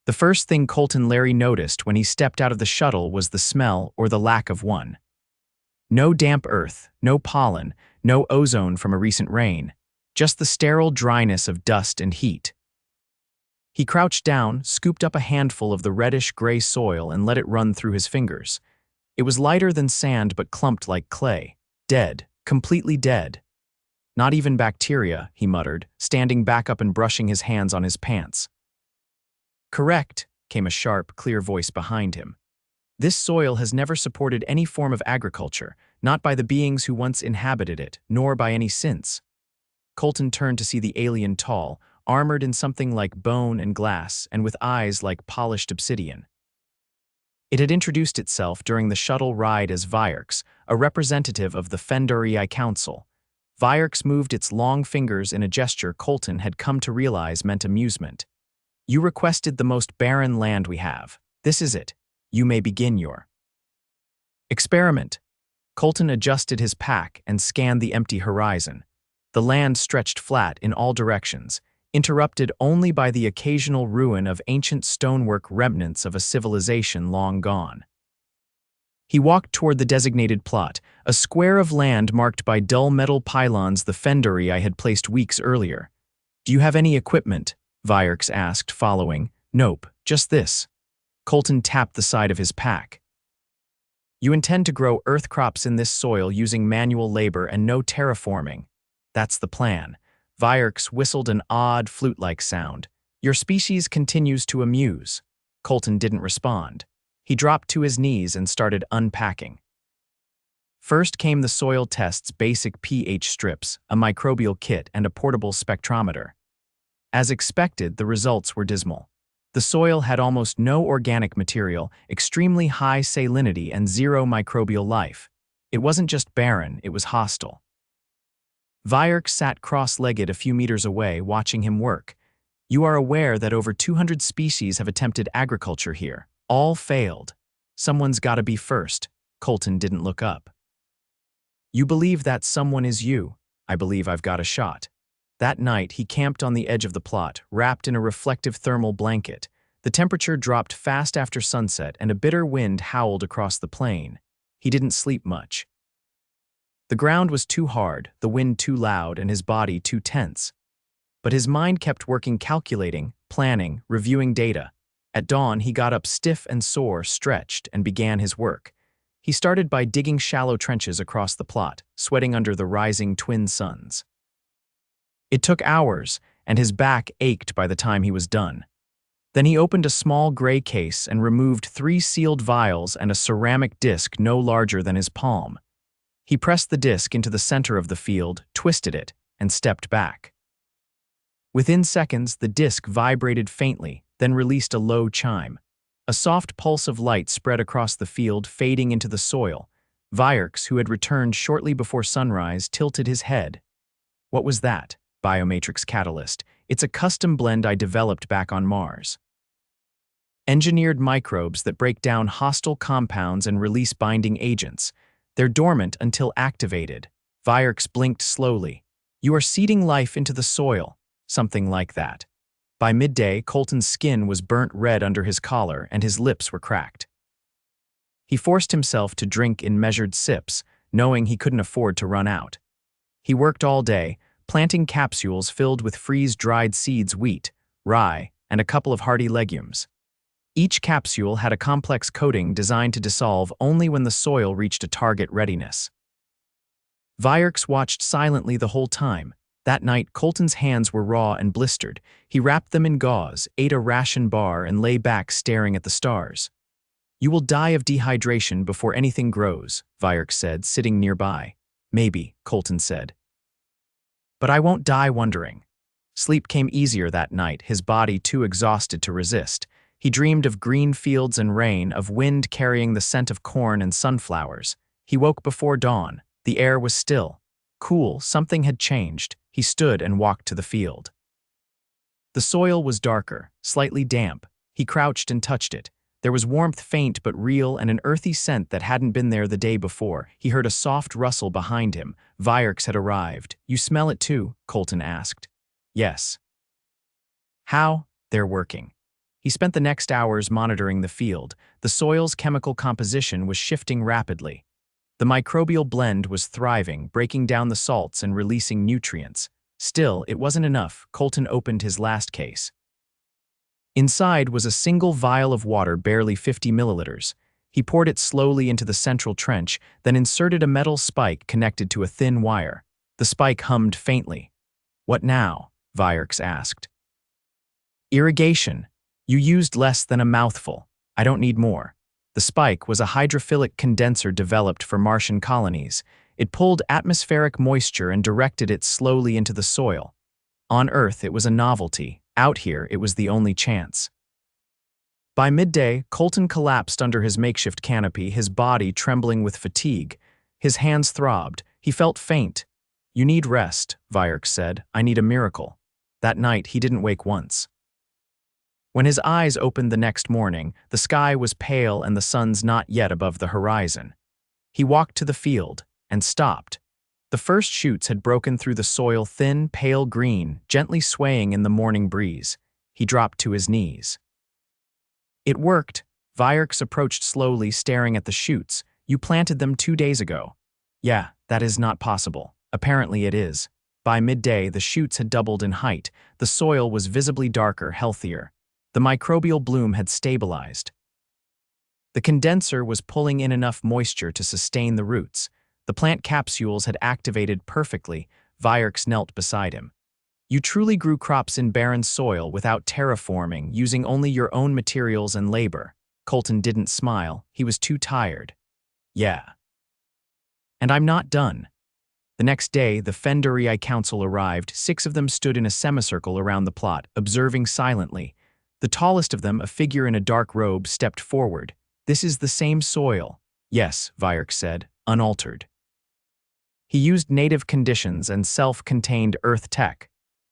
The first thing Coltan Larey noticed when he stepped out of the shuttle was the smell or the lack of one. No damp earth, no pollen, no ozone from a recent rain, just the sterile dryness of dust and heat. He crouched down, scooped up a handful of the reddish-gray soil and let it run through his fingers. It was lighter than sand but clumped like clay. Dead, completely dead. Not even bacteria, he muttered, standing back up and brushing his hands on his pants. Correct, came a sharp, clear voice behind him. This soil has never supported any form of agriculture, not by the beings who once inhabited it, nor by any since. Coltan turned to see the alien tall, armored in something like bone and glass, and with eyes like polished obsidian. It had introduced itself during the shuttle ride as Virks, a representative of the Fendarii Council. Virks moved its long fingers in a gesture Coltan had come to realize meant amusement. You requested the most barren land we have. This is it. You may begin your experiment. Coltan adjusted his pack and scanned the empty horizon. The land stretched flat in all directions, interrupted only by the occasional ruin of ancient stonework remnants of a civilization long gone. He walked toward the designated plot, a square of land marked by dull metal pylons the Fendarii had placed weeks earlier. Do you have any equipment? Virks asked, following. Nope, just this. Coltan tapped the side of his pack. You intend to grow earth crops in this soil using manual labor and no terraforming. That's the plan. Virks whistled an odd, flute-like sound. Your species continues to amuse. Coltan didn't respond. He dropped to his knees and started unpacking. First came the soil test's basic pH strips, a microbial kit, and a portable spectrometer. As expected, the results were dismal. The soil had almost no organic material, extremely high salinity, and zero microbial life. It wasn't just barren, it was hostile. Virks sat cross-legged a few meters away, watching him work. You are aware that over 200 species have attempted agriculture here. All failed. Someone's gotta be first. Coltan didn't look up. You believe that someone is you. I believe I've got a shot. That night, he camped on the edge of the plot, wrapped in a reflective thermal blanket. The temperature dropped fast after sunset, and a bitter wind howled across the plain. He didn't sleep much. The ground was too hard, the wind too loud, and his body too tense. But his mind kept working, calculating, planning, reviewing data. At dawn, he got up stiff and sore, stretched, and began his work. He started by digging shallow trenches across the plot, sweating under the rising twin suns. It took hours, and his back ached by the time he was done. Then he opened a small gray case and removed 3 sealed vials and a ceramic disc no larger than his palm. He pressed the disc into the center of the field, twisted it, and stepped back. Within seconds, the disc vibrated faintly, then released a low chime. A soft pulse of light spread across the field, fading into the soil. Virks, who had returned shortly before sunrise, tilted his head. What was that? Biomatrix catalyst. It's a custom blend I developed back on Mars. Engineered microbes that break down hostile compounds and release binding agents. They're dormant until activated. Virks blinked slowly. You are seeding life into the soil. Something like that. By midday, Coltan's skin was burnt red under his collar and his lips were cracked. He forced himself to drink in measured sips, knowing he couldn't afford to run out. He worked all day, planting capsules filled with freeze-dried seeds, wheat, rye, and a couple of hardy legumes. Each capsule had a complex coating designed to dissolve only when the soil reached a target readiness. Virks watched silently the whole time. That night, Coltan's hands were raw and blistered. He wrapped them in gauze, ate a ration bar, and lay back staring at the stars. You will die of dehydration before anything grows, Virks said, sitting nearby. Maybe, Coltan said. But I won't die wondering. Sleep came easier that night, his body too exhausted to resist. He dreamed of green fields and rain, of wind carrying the scent of corn and sunflowers. He woke before dawn. The air was still. Cool, something had changed. He stood and walked to the field. The soil was darker, slightly damp. He crouched and touched it. There was warmth, faint but real, and an earthy scent that hadn't been there the day before. He heard a soft rustle behind him. Virks had arrived. You smell it too? Coltan asked. Yes. How? They're working. He spent the next hours monitoring the field. The soil's chemical composition was shifting rapidly. The microbial blend was thriving, breaking down the salts and releasing nutrients. Still, it wasn't enough. Coltan opened his last case. Inside was a single vial of water, barely 50 milliliters. He poured it slowly into the central trench, then inserted a metal spike connected to a thin wire. The spike hummed faintly. "What now?" Vyerks asked. "Irrigation. You used less than a mouthful. I don't need more." The spike was a hydrophilic condenser developed for Martian colonies. It pulled atmospheric moisture and directed it slowly into the soil. On Earth, it was a novelty. Out here, it was the only chance. By midday, Coltan collapsed under his makeshift canopy, his body trembling with fatigue. His hands throbbed. He felt faint. "You need rest," Vyerks said. "I need a miracle." That night, he didn't wake once. When his eyes opened the next morning, the sky was pale and the sun's not yet above the horizon. He walked to the field and stopped. The first shoots had broken through the soil, thin, pale green, gently swaying in the morning breeze. He dropped to his knees. "It worked." Vyerks approached slowly, staring at the shoots. "You planted them 2 days ago." "Yeah, that is not possible." "Apparently it is." By midday, the shoots had doubled in height. The soil was visibly darker, healthier. The microbial bloom had stabilized. The condenser was pulling in enough moisture to sustain the roots. The plant capsules had activated perfectly. Vyerks knelt beside him. "You truly grew crops in barren soil without terraforming, using only your own materials and labor." Coltan didn't smile. He was too tired. "Yeah. And I'm not done." The next day, the Fendarii council arrived. 6 of them stood in a semicircle around the plot, observing silently. The tallest of them, a figure in a dark robe, stepped forward. "This is the same soil." "Yes," Vyerks said, "unaltered." He used native conditions and self-contained earth tech.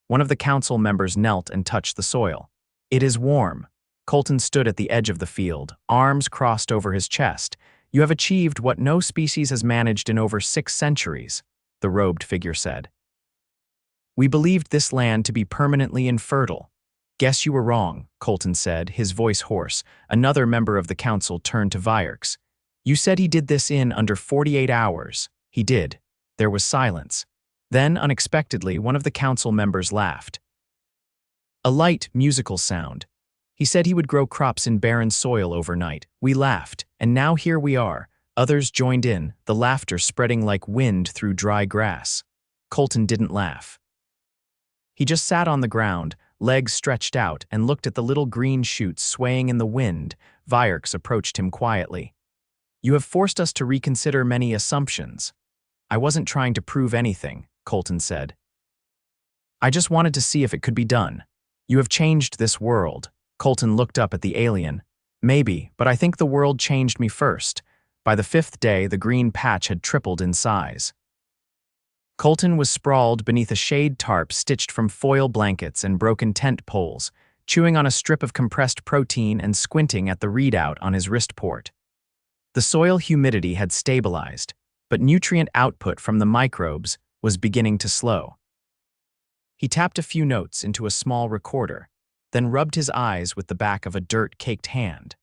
One of the council members knelt and touched the soil. "It is warm." Coltan stood at the edge of the field, arms crossed over his chest. "You have achieved what no species has managed in over 6 centuries, the robed figure said. "We believed this land to be permanently infertile." "Guess you were wrong," Coltan said, his voice hoarse. Another member of the council turned to Vyerks. "You said he did this in under 48 hours. He did." There was silence. Then, unexpectedly, one of the council members laughed. A light, musical sound. "He said he would grow crops in barren soil overnight." We laughed, and now here we are. Others joined in, the laughter spreading like wind through dry grass. Coltan didn't laugh. He just sat on the ground, legs stretched out, and looked at the little green shoots swaying in the wind. Vyerks approached him quietly. "You have forced us to reconsider many assumptions." "I wasn't trying to prove anything," Coltan said. "I just wanted to see if it could be done. You have changed this world." Coltan looked up at the alien. "Maybe, but I think the world changed me first." By the 5th day, the green patch had tripled in size. Coltan was sprawled beneath a shade tarp stitched from foil blankets and broken tent poles, chewing on a strip of compressed protein and squinting at the readout on his wrist port. The soil humidity had stabilized, but nutrient output from the microbes was beginning to slow. He tapped a few notes into a small recorder, then rubbed his eyes with the back of a dirt-caked hand.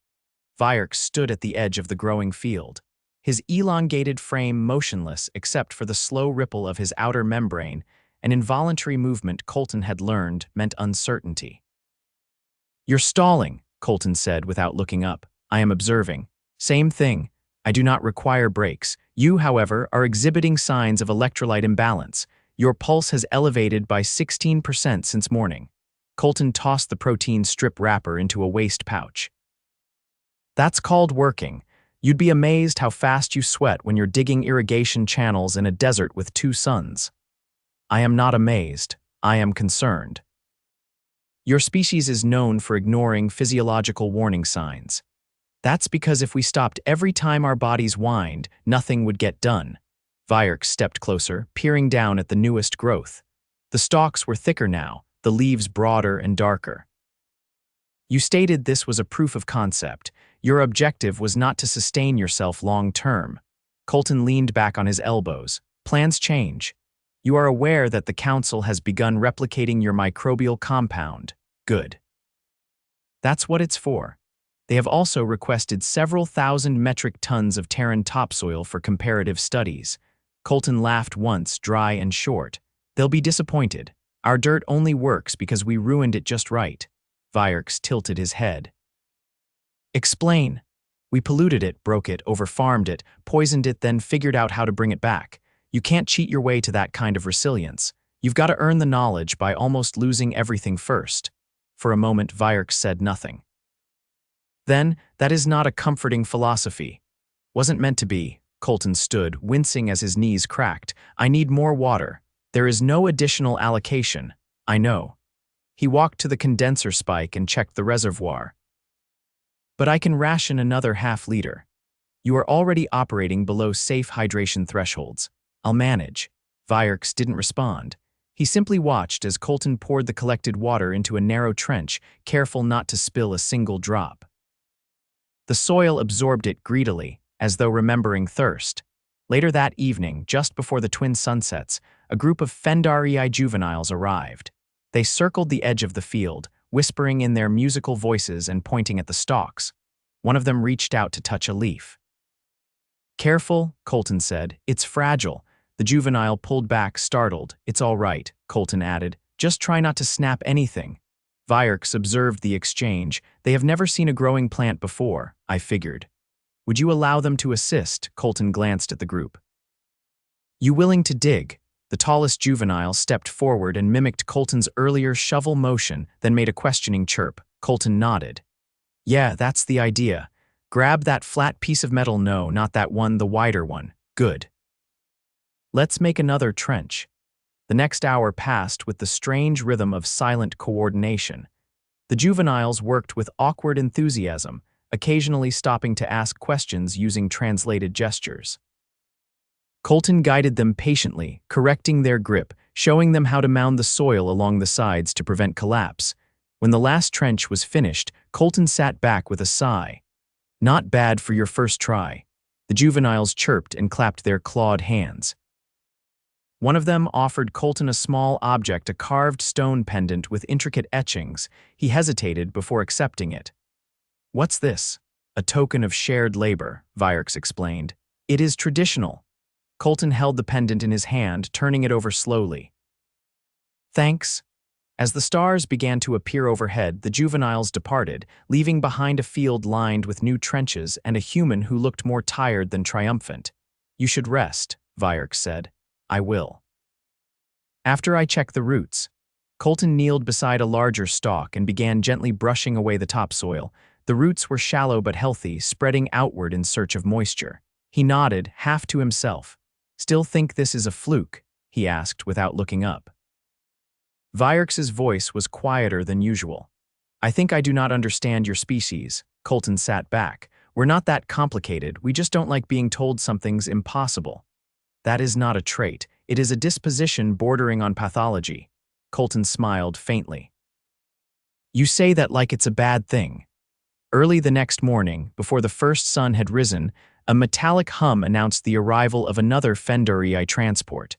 Vyerks stood at the edge of the growing field, his elongated frame motionless except for the slow ripple of his outer membrane. An involuntary movement Coltan had learned meant uncertainty. "You're stalling," Coltan said without looking up. "I am observing." "Same thing. I do not require breaks. You, however, are exhibiting signs of electrolyte imbalance. Your pulse has elevated by 16% since morning." Coltan tossed the protein strip wrapper into a waste pouch. "That's called working. You'd be amazed how fast you sweat when you're digging irrigation channels in a desert with 2 suns." "I am not amazed. I am concerned. Your species is known for ignoring physiological warning signs. That's because if we stopped every time our bodies whined, nothing would get done." Vyerks stepped closer, peering down at the newest growth. The stalks were thicker now, the leaves broader and darker. "You stated this was a proof of concept. Your objective was not to sustain yourself long-term." Coltan leaned back on his elbows. "Plans change. You are aware that the council has begun replicating your microbial compound. Good. That's what it's for. They have also requested several thousand metric tons of Terran topsoil for comparative studies. Coltan laughed once, dry and short. They'll be disappointed. Our dirt only works because we ruined it just right. Vierks tilted his head. Explain. We polluted it, broke it, overfarmed it, poisoned it, then figured out how to bring it back. You can't cheat your way to that kind of resilience. You've got to earn the knowledge by almost losing everything first. For a moment, Vierks said nothing. Then, that is not a comforting philosophy. Wasn't meant to be. Coltan stood, wincing as his knees cracked. I need more water. There is no additional allocation. I know. He walked to the condenser spike and checked the reservoir. But I can ration another half-liter. You are already operating below safe hydration thresholds. I'll manage. Vierks didn't respond. He simply watched as Coltan poured the collected water into a narrow trench, careful not to spill a single drop. The soil absorbed it greedily, as though remembering thirst. Later that evening, just before the twin sunsets, a group of Fendarii juveniles arrived. They circled the edge of the field, whispering in their musical voices and pointing at the stalks. One of them reached out to touch a leaf. Careful, Coltan said. It's fragile. The juvenile pulled back, startled. It's all right, Coltan added. Just try not to snap anything. Vierks observed the exchange. They have never seen a growing plant before, I figured. Would you allow them to assist? Coltan glanced at the group. You willing to dig? The tallest juvenile stepped forward and mimicked Coltan's earlier shovel motion, then made a questioning chirp. Coltan nodded. Yeah, that's the idea. Grab that flat piece of metal. No, not that one, the wider one. Good. Let's make another trench. The next hour passed with the strange rhythm of silent coordination. The juveniles worked with awkward enthusiasm, occasionally stopping to ask questions using translated gestures. Coltan guided them patiently, correcting their grip, showing them how to mound the soil along the sides to prevent collapse. When the last trench was finished, Coltan sat back with a sigh. Not bad for your first try. The juveniles chirped and clapped their clawed hands. One of them offered Coltan a small object, a carved stone pendant with intricate etchings. He hesitated before accepting it. What's this? A token of shared labor, Vierks explained. It is traditional. Coltan held the pendant in his hand, turning it over slowly. Thanks. As the stars began to appear overhead, the juveniles departed, leaving behind a field lined with new trenches and a human who looked more tired than triumphant. You should rest, Vierks said. I will. After I check the roots. Coltan kneeled beside a larger stalk and began gently brushing away the topsoil. The roots were shallow but healthy, spreading outward in search of moisture. He nodded, half to himself. Still think this is a fluke? He asked without looking up. Vierks's voice was quieter than usual. I think I do not understand your species. Coltan sat back. We're not that complicated, we just don't like being told something's impossible. That is not a trait, it is a disposition bordering on pathology. Coltan smiled faintly. You say that like it's a bad thing. Early the next morning, before the first sun had risen, a metallic hum announced the arrival of another Fendarii transport.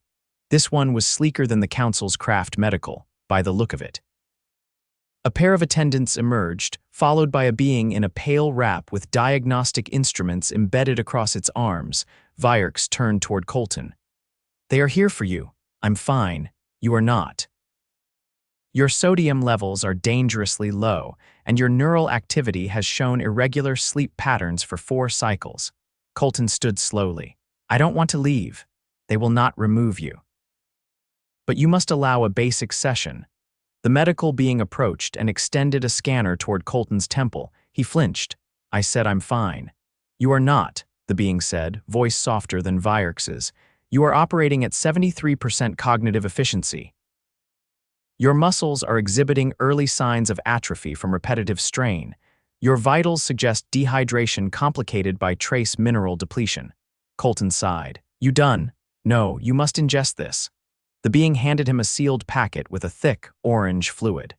This one was sleeker than the Council's craft medical, by the look of it. A pair of attendants emerged, followed by a being in a pale wrap with diagnostic instruments embedded across its arms. Vierks turned toward Coltan. They are here for you. I'm fine. You are not. Your sodium levels are dangerously low, and your neural activity has shown irregular sleep patterns for 4 cycles. Coltan stood slowly. I don't want to leave. They will not remove you. But you must allow a basic session. The medical being approached and extended a scanner toward Coltan's temple. He flinched. I said I'm fine. You are not, the being said, voice softer than Vierks's. You are operating at 73% cognitive efficiency. Your muscles are exhibiting early signs of atrophy from repetitive strain. Your vitals suggest dehydration complicated by trace mineral depletion. Coltan sighed. You done? No, you must ingest this. The being handed him a sealed packet with a thick, orange fluid.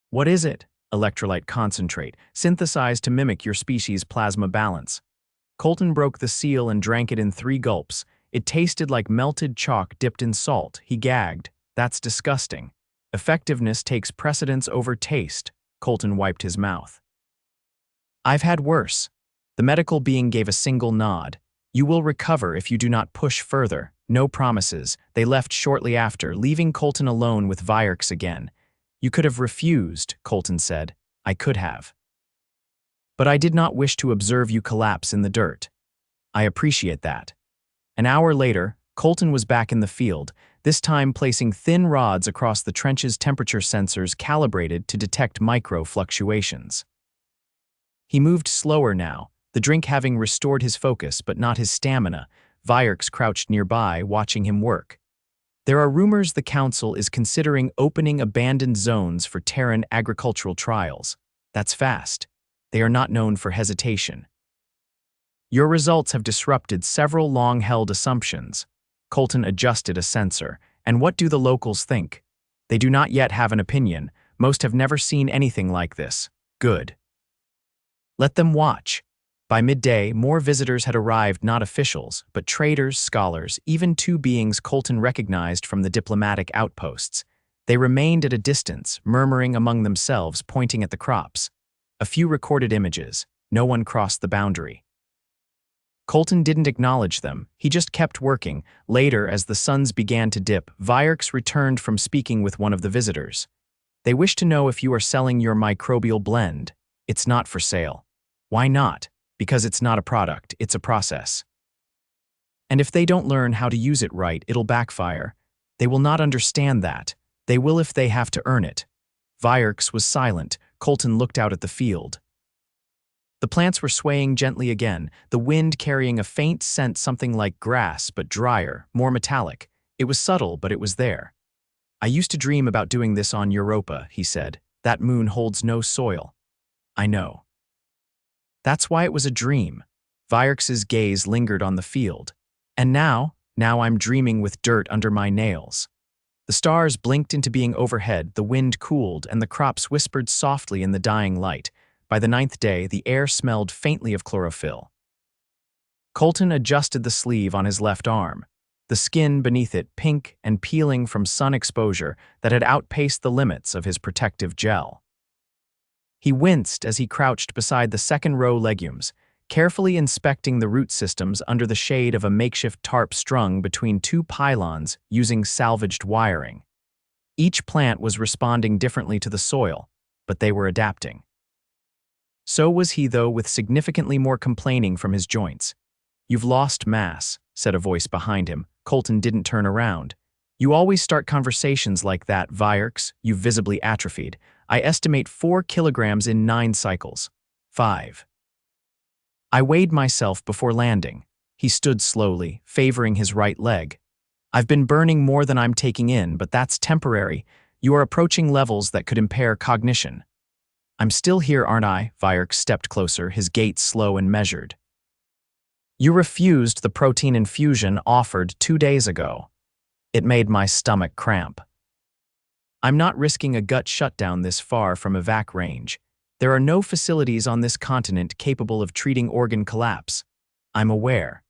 What is it? Electrolyte concentrate, synthesized to mimic your species' plasma balance. Coltan broke the seal and drank it in 3 gulps. It tasted like melted chalk dipped in salt. He gagged. That's disgusting. Effectiveness takes precedence over taste. Coltan wiped his mouth. I've had worse. The medical being gave a single nod. You will recover if you do not push further. No promises. They left shortly after, leaving Coltan alone with Vierks again. You could have refused, Coltan said. I could have. But I did not wish to observe you collapse in the dirt. I appreciate that. An hour later, Coltan was back in the field, this time placing thin rods across the trench's temperature sensors calibrated to detect micro fluctuations. He moved slower now, the drink having restored his focus but not his stamina. Vierks crouched nearby, watching him work. There are rumors the Council is considering opening abandoned zones for Terran agricultural trials. That's fast. They are not known for hesitation. Your results have disrupted several long-held assumptions. Coltan adjusted a sensor. And what do the locals think? They do not yet have an opinion. Most have never seen anything like this. Good. Let them watch. By midday, more visitors had arrived, not officials, but traders, scholars, even two beings Coltan recognized from the diplomatic outposts. They remained at a distance, murmuring among themselves, pointing at the crops. A few recorded images. No one crossed the boundary. Coltan didn't acknowledge them. He just kept working. Later, as the suns began to dip, Vierks returned from speaking with one of the visitors. They wish to know if you are selling your microbial blend. It's not for sale. Why not? Because it's not a product, it's a process. And if they don't learn how to use it right, it'll backfire. They will not understand that. They will if they have to earn it. Vierks was silent. Coltan looked out at the field. The plants were swaying gently again, the wind carrying a faint scent, something like grass, but drier, more metallic. It was subtle, but it was there. I used to dream about doing this on Europa, he said. That moon holds no soil. I know. That's why it was a dream. Vierks's gaze lingered on the field. And now I'm dreaming with dirt under my nails. The stars blinked into being overhead, the wind cooled, and the crops whispered softly in the dying light. By the 9th day, the air smelled faintly of chlorophyll. Coltan adjusted the sleeve on his left arm, the skin beneath it pink and peeling from sun exposure that had outpaced the limits of his protective gel. He winced as he crouched beside the second-row legumes, carefully inspecting the root systems under the shade of a makeshift tarp strung between two pylons using salvaged wiring. Each plant was responding differently to the soil, but they were adapting. So was he, though, with significantly more complaining from his joints. You've lost mass, said a voice behind him. Coltan didn't turn around. You always start conversations like that, Vierks. You've visibly atrophied. I estimate 4 kilograms in 9 cycles. 5. I weighed myself before landing. He stood slowly, favoring his right leg. I've been burning more than I'm taking in, but that's temporary. You are approaching levels that could impair cognition. I'm still here, aren't I? Vierks stepped closer, his gait slow and measured. You refused the protein infusion offered 2 days ago. It made my stomach cramp. I'm not risking a gut shutdown this far from evac range. There are no facilities on this continent capable of treating organ collapse. I'm aware.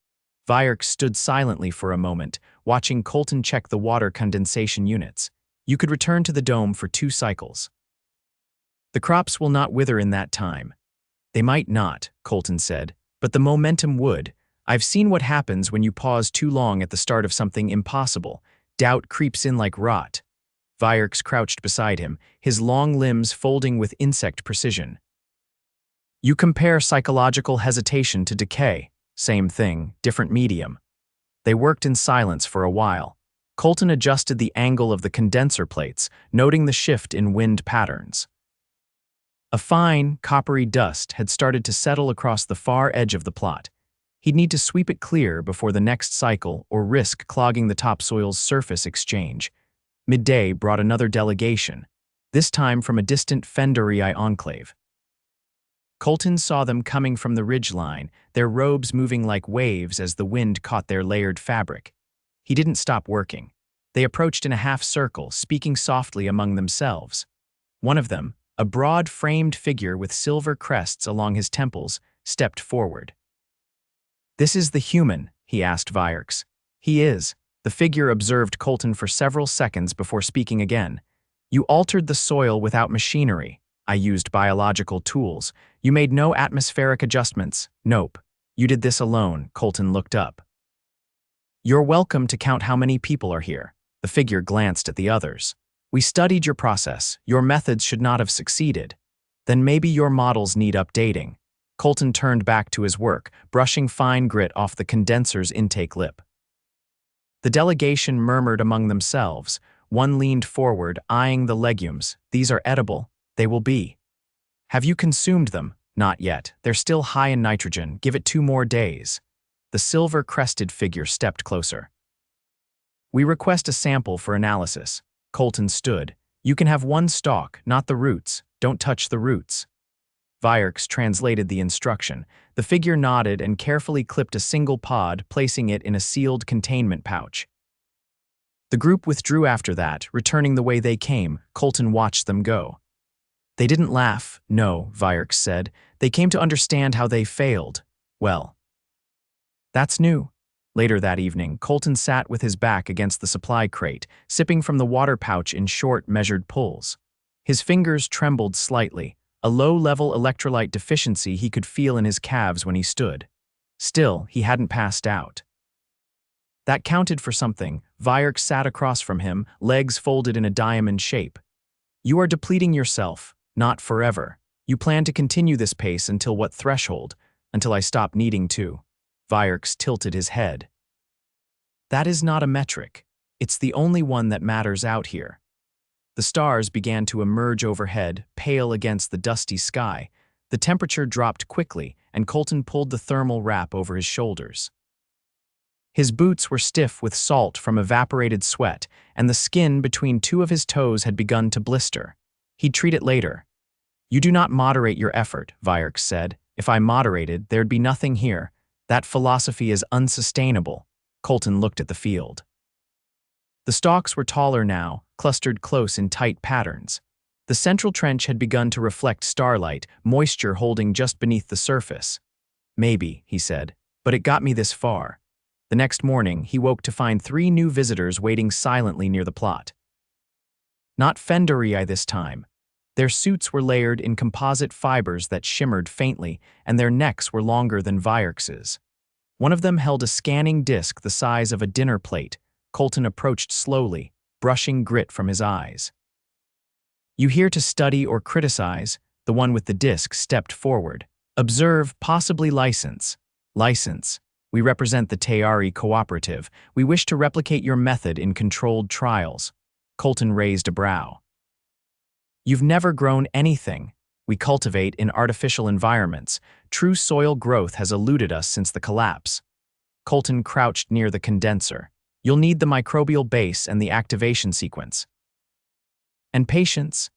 Vierks stood silently for a moment, watching Coltan check the water condensation units. You could return to the dome for 2 cycles. The crops will not wither in that time. They might not, Coltan said, but the momentum would. I've seen what happens when you pause too long at the start of something impossible. Doubt creeps in like rot. Vierks crouched beside him, his long limbs folding with insect precision. You compare psychological hesitation to decay. Same thing, different medium. They worked in silence for a while. Coltan adjusted the angle of the condenser plates, noting the shift in wind patterns. A fine, coppery dust had started to settle across the far edge of the plot. He'd need to sweep it clear before the next cycle or risk clogging the topsoil's surface exchange. Midday brought another delegation, this time from a distant Fendarii enclave. Coltan saw them coming from the ridgeline, their robes moving like waves as the wind caught their layered fabric. He didn't stop working. They approached in a half-circle, speaking softly among themselves. One of them, a broad-framed figure with silver crests along his temples, stepped forward. This is the human, he asked Vierks. He is. The figure observed Coltan for several seconds before speaking again. You altered the soil without machinery. I used biological tools. You made no atmospheric adjustments. Nope. You did this alone. Coltan looked up. You're welcome to count how many people are here. The figure glanced at the others. We studied your process. Your methods should not have succeeded. Then maybe your models need updating. Coltan turned back to his work, brushing fine grit off the condenser's intake lip. The delegation murmured among themselves. One leaned forward, eyeing the legumes. These are edible. They will be. Have you consumed them? Not yet. They're still high in nitrogen. Give it 2 more days. The silver-crested figure stepped closer. We request a sample for analysis. Coltan stood. You can have 1 stalk, not the roots. Don't touch the roots. Vierks translated the instruction. The figure nodded and carefully clipped a single pod, placing it in a sealed containment pouch. The group withdrew after that, returning the way they came. Coltan watched them go. They didn't laugh, no, Vierks said. They came to understand how they failed. Well. That's new. Later that evening, Coltan sat with his back against the supply crate, sipping from the water pouch in short, measured pulls. His fingers trembled slightly, a low-level electrolyte deficiency he could feel in his calves when he stood. Still, he hadn't passed out. That counted for something. Vierks sat across from him, legs folded in a diamond shape. You are depleting yourself, not forever. You plan to continue this pace until what threshold? Until I stop needing to. Vierks tilted his head. That is not a metric. It's the only one that matters out here. The stars began to emerge overhead, pale against the dusty sky. The temperature dropped quickly, and Coltan pulled the thermal wrap over his shoulders. His boots were stiff with salt from evaporated sweat, and the skin between 2 of his toes had begun to blister. He'd treat it later. You do not moderate your effort, Vierks said. If I moderated, there'd be nothing here. That philosophy is unsustainable. Coltan looked at the field. The stalks were taller now, clustered close in tight patterns. The central trench had begun to reflect starlight, moisture holding just beneath the surface. Maybe, he said, but it got me this far. The next morning, he woke to find 3 new visitors waiting silently near the plot. Not Fendarii this time. Their suits were layered in composite fibers that shimmered faintly, and their necks were longer than Vierks's. One of them held a scanning disc the size of a dinner plate. Coltan approached slowly, brushing grit from his eyes. You here to study or criticize? The one with the disc stepped forward. Observe, possibly license. License. We represent the Fendarii Cooperative. We wish to replicate your method in controlled trials. Coltan raised a brow. You've never grown anything. We cultivate in artificial environments. True soil growth has eluded us since the collapse. Coltan crouched near the condenser. You'll need the microbial base and the activation sequence. And patience?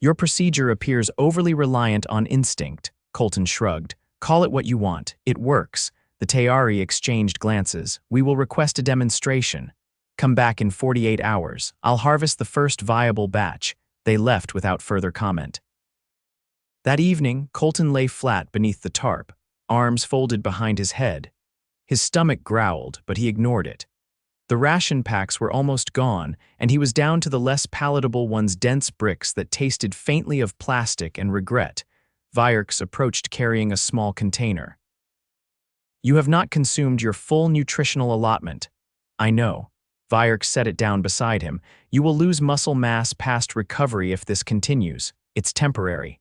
Your procedure appears overly reliant on instinct. Coltan shrugged. Call it what you want. It works. The Fendarii exchanged glances. We will request a demonstration. Come back in 48 hours. I'll harvest the first viable batch. They left without further comment. That evening, Coltan lay flat beneath the tarp, arms folded behind his head. His stomach growled, but he ignored it. The ration packs were almost gone, and he was down to the less palatable ones, dense bricks that tasted faintly of plastic and regret. Vierks approached carrying a small container. You have not consumed your full nutritional allotment. I know. Vierks set it down beside him. You will lose muscle mass past recovery if this continues. It's temporary.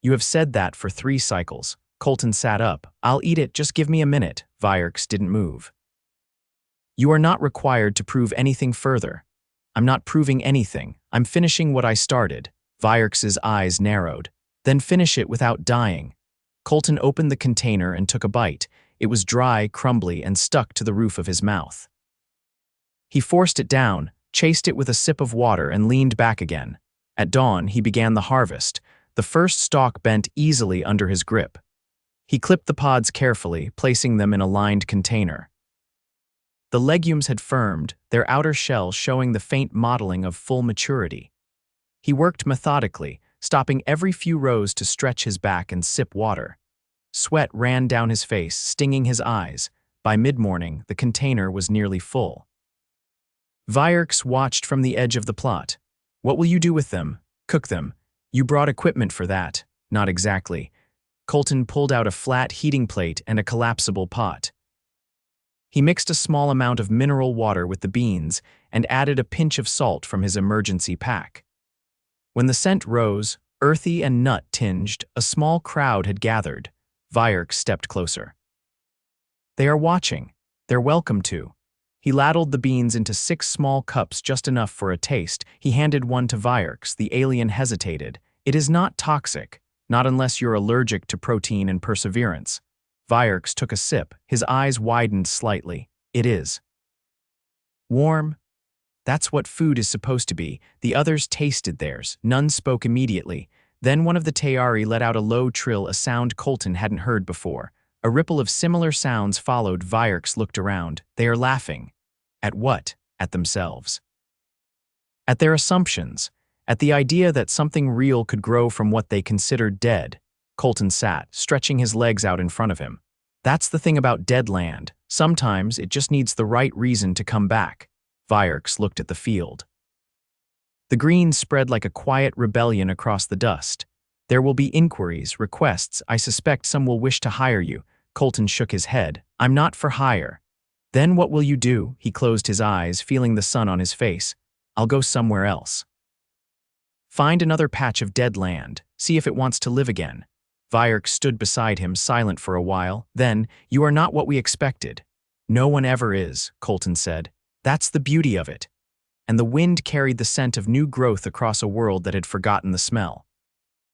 You have said that for 3 cycles. Coltan sat up. I'll eat it, just give me a minute. Vierks didn't move. You are not required to prove anything further. I'm not proving anything. I'm finishing what I started. Vierks's eyes narrowed. Then finish it without dying. Coltan opened the container and took a bite. It was dry, crumbly, and stuck to the roof of his mouth. He forced it down, chased it with a sip of water, and leaned back again. At dawn, he began the harvest. The first stalk bent easily under his grip. He clipped the pods carefully, placing them in a lined container. The legumes had firmed, their outer shell showing the faint mottling of full maturity. He worked methodically, stopping every few rows to stretch his back and sip water. Sweat ran down his face, stinging his eyes. By mid-morning, the container was nearly full. Vierks watched from the edge of the plot. What will you do with them? Cook them. You brought equipment for that. Not exactly. Coltan pulled out a flat heating plate and a collapsible pot. He mixed a small amount of mineral water with the beans and added a pinch of salt from his emergency pack. When the scent rose, earthy and nut-tinged, a small crowd had gathered. Vyark stepped closer. They are watching. They're welcome to. He ladled the beans into 6 small cups, just enough for a taste. He handed one to Vyark. The alien hesitated. It is not toxic, not unless you're allergic to protein and perseverance. Vyark took a sip. His eyes widened slightly. It is. Warm. That's what food is supposed to be. The others tasted theirs. None spoke immediately. Then one of the Fendarii let out a low trill, a sound Coltan hadn't heard before. A ripple of similar sounds followed. Vyark looked around. They are laughing. At what? At themselves. At their assumptions. At the idea that something real could grow from what they considered dead. Coltan sat, stretching his legs out in front of him. That's the thing about dead land. Sometimes it just needs the right reason to come back. Vyark looked at the field. The green spread like a quiet rebellion across the dust. There will be inquiries, requests. I suspect some will wish to hire you. Coltan shook his head. I'm not for hire. Then what will you do? He closed his eyes, feeling the sun on his face. I'll go somewhere else. Find another patch of dead land. See if it wants to live again. Vyark stood beside him, silent for a while. Then, you are not what we expected. No one ever is, Coltan said. That's the beauty of it. And the wind carried the scent of new growth across a world that had forgotten the smell.